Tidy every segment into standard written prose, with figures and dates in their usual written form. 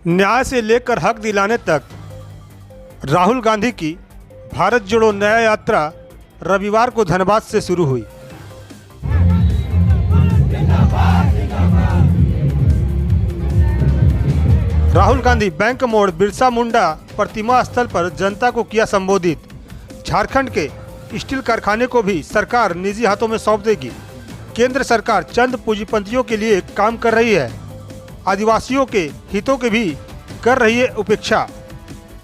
न्याय से लेकर हक दिलाने तक राहुल गांधी की भारत जोड़ो न्याय यात्रा रविवार को धनबाद से शुरू हुई। राहुल गांधी बैंक मोड़ बिरसा मुंडा प्रतिमा स्थल पर जनता को किया संबोधित। झारखंड के स्टील कारखाने को भी सरकार निजी हाथों में सौंप देगी। केंद्र सरकार चंद पूंजीपतियों के लिए काम कर रही है, आदिवासियों के हितों के भी कर रही है उपेक्षा।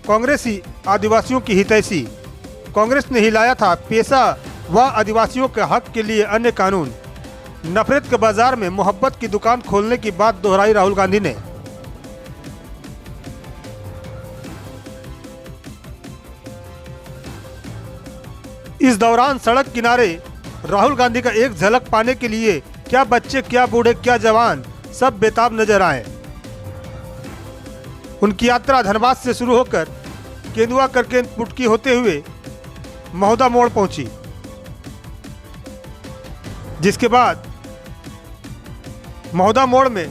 कांग्रेसी आदिवासियों की हितैषी। कांग्रेस ने ही लाया था पेशा व आदिवासियों के हक के लिए अन्य कानून। नफरत के बाजार में मोहब्बत की दुकान खोलने की बात दोहराई राहुल गांधी ने। इस दौरान सड़क किनारे राहुल गांधी का एक झलक पाने के लिए क्या बच्चे, क्या बूढ़े, क्या जवान सब बेताब नजर आए। उनकी यात्रा धनबाद से शुरू होकर केंदुआ करके पुटकी होते हुए महोदा मोड़ पहुंची, जिसके बाद महोदा मोड़ में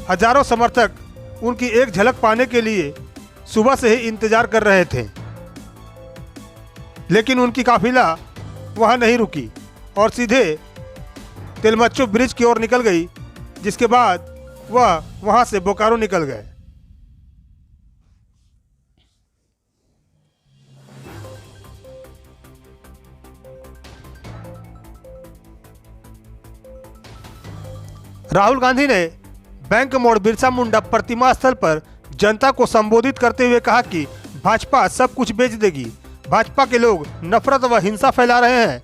हजारों समर्थक उनकी एक झलक पाने के लिए सुबह से ही इंतजार कर रहे थे। लेकिन उनकी काफिला वहां नहीं रुकी और सीधे तेलमच्चो ब्रिज की ओर निकल गई, जिसके बाद वह वहां से बोकारो निकल गए। राहुल गांधी ने बैंक मोड़ बिरसा मुंडा प्रतिमा स्थल पर जनता को संबोधित करते हुए कहा कि भाजपा सब कुछ बेच देगी। भाजपा के लोग नफरत व हिंसा फैला रहे हैं।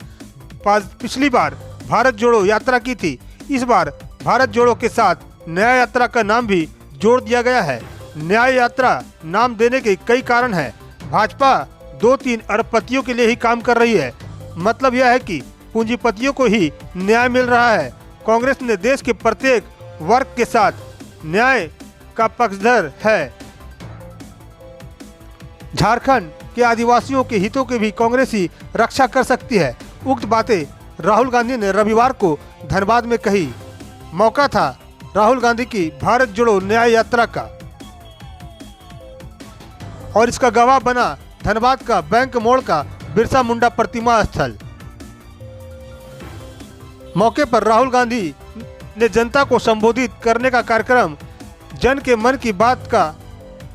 पिछली बार भारत जोड़ो यात्रा की थी, इस बार भारत जोड़ो के साथ न्याय यात्रा का नाम भी जोड़ दिया गया है। न्याय यात्रा नाम देने के कई कारण हैं। भाजपा 2-3 अरबपतियों के लिए ही काम कर रही है, मतलब यह है कि पूंजीपतियों को ही न्याय मिल रहा है। कांग्रेस ने देश के प्रत्येक वर्ग के साथ न्याय का पक्षधर है। झारखंड के आदिवासियों के हितों की भी कांग्रेस ही रक्षा कर सकती है। उक्त बातें राहुल गांधी ने रविवार को धनबाद में कही। मौका था राहुल गांधी की भारत जोड़ो न्याय यात्रा का और इसका गवाह बना धनबाद का बैंक मोड़ का बिरसा मुंडा प्रतिमा स्थल। मौके पर राहुल गांधी ने जनता को संबोधित करने का कार्यक्रम जन के मन की बात का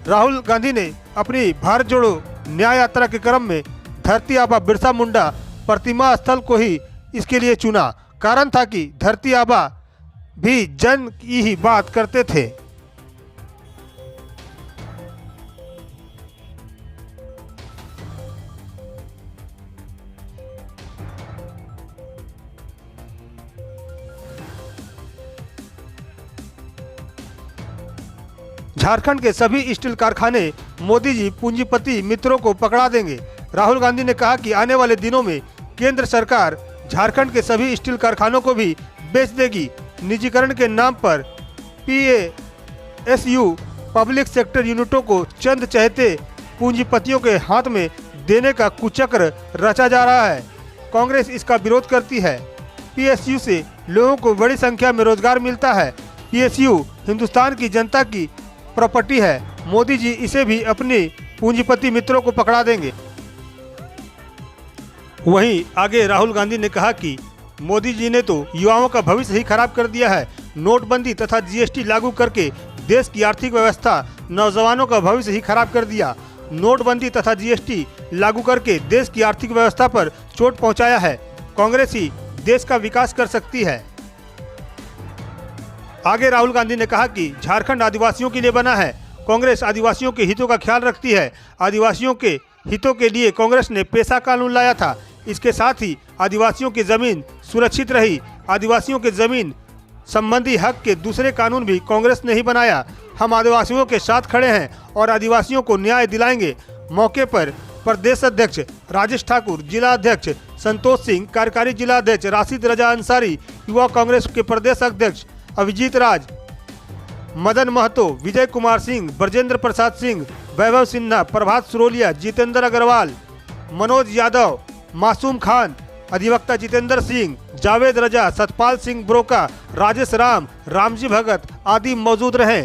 राहुल गांधी ने अपनी भारत जोड़ो न्याय यात्रा के क्रम में धरती आबा बिरसा मुंडा प्रतिमा स्थल को ही इसके लिए चुना। कारण था कि धरती आबा भी जन की ही बात करते थे। झारखंड के सभी स्टील कारखाने मोदी जी पूंजीपति मित्रों को पकड़ा देंगे। राहुल गांधी ने कहा कि आने वाले दिनों में केंद्र सरकार झारखंड के सभी स्टील कारखानों को भी बेच देगी। निजीकरण के नाम पर PSU पब्लिक सेक्टर यूनिटों को चंद चहेते पूंजीपतियों के हाथ में देने का कुचक्र रचा जा रहा है। कांग्रेस इसका विरोध करती है। PSU से लोगों को बड़ी संख्या में रोजगार मिलता है। PSU हिंदुस्तान की जनता की प्रॉपर्टी है। मोदी जी इसे भी अपने पूंजीपति मित्रों को पकड़ा देंगे। वहीं आगे राहुल गांधी ने कहा कि मोदी जी ने तो युवाओं का भविष्य ही खराब कर दिया है। नोटबंदी तथा GST लागू करके देश की आर्थिक व्यवस्था, नौजवानों का भविष्य ही खराब कर दिया। नोटबंदी तथा GST लागू करके देश की आर्थिक व्यवस्था पर चोट पहुंचाया है। कांग्रेस ही देश का विकास कर सकती है। आगे राहुल गांधी ने कहा कि झारखंड आदिवासियों के लिए बना है। कांग्रेस आदिवासियों के हितों का ख्याल रखती है। आदिवासियों के हितों के लिए कांग्रेस ने पेशा कानून लाया था। इसके साथ ही आदिवासियों की जमीन सुरक्षित रही। आदिवासियों के जमीन संबंधी हक के दूसरे कानून भी कांग्रेस ने ही बनाया। हम आदिवासियों के साथ खड़े हैं और आदिवासियों को न्याय दिलाएंगे। मौके पर प्रदेश अध्यक्ष राजेश ठाकुर, जिला अध्यक्ष संतोष सिंह, कार्यकारी जिला अध्यक्ष राशिद रजा अंसारी, युवा कांग्रेस के प्रदेश अध्यक्ष अभिजीत राज, मदन महतो, विजय कुमार सिंह, ब्रजेंद्र प्रसाद सिंह, वैभव सिन्हा, प्रभात सुरोलिया, जितेंद्र अग्रवाल, मनोज यादव, मासूम खान, अधिवक्ता जितेंद्र सिंह, जावेद रजा, सतपाल सिंह ब्रोका, राजेश राम, रामजी भगत आदि मौजूद रहे।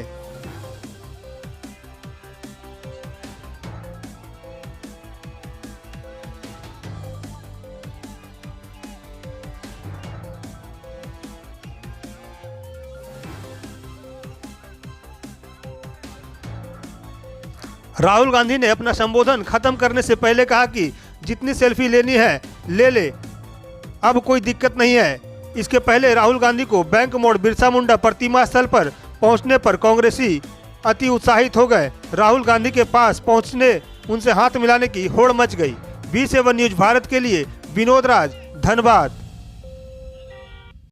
राहुल गांधी ने अपना संबोधन खत्म करने से पहले कहा कि जितनी सेल्फी लेनी है ले ले, अब कोई दिक्कत नहीं है। इसके पहले राहुल गांधी को बैंक मोड़ बिरसा मुंडा प्रतिमा स्थल पर पहुंचने पर कांग्रेसी अति उत्साहित हो गए। राहुल गांधी के पास पहुंचने, उनसे हाथ मिलाने की होड़ मच गई। V7 न्यूज भारत के लिए विनोद राज, धनबाद।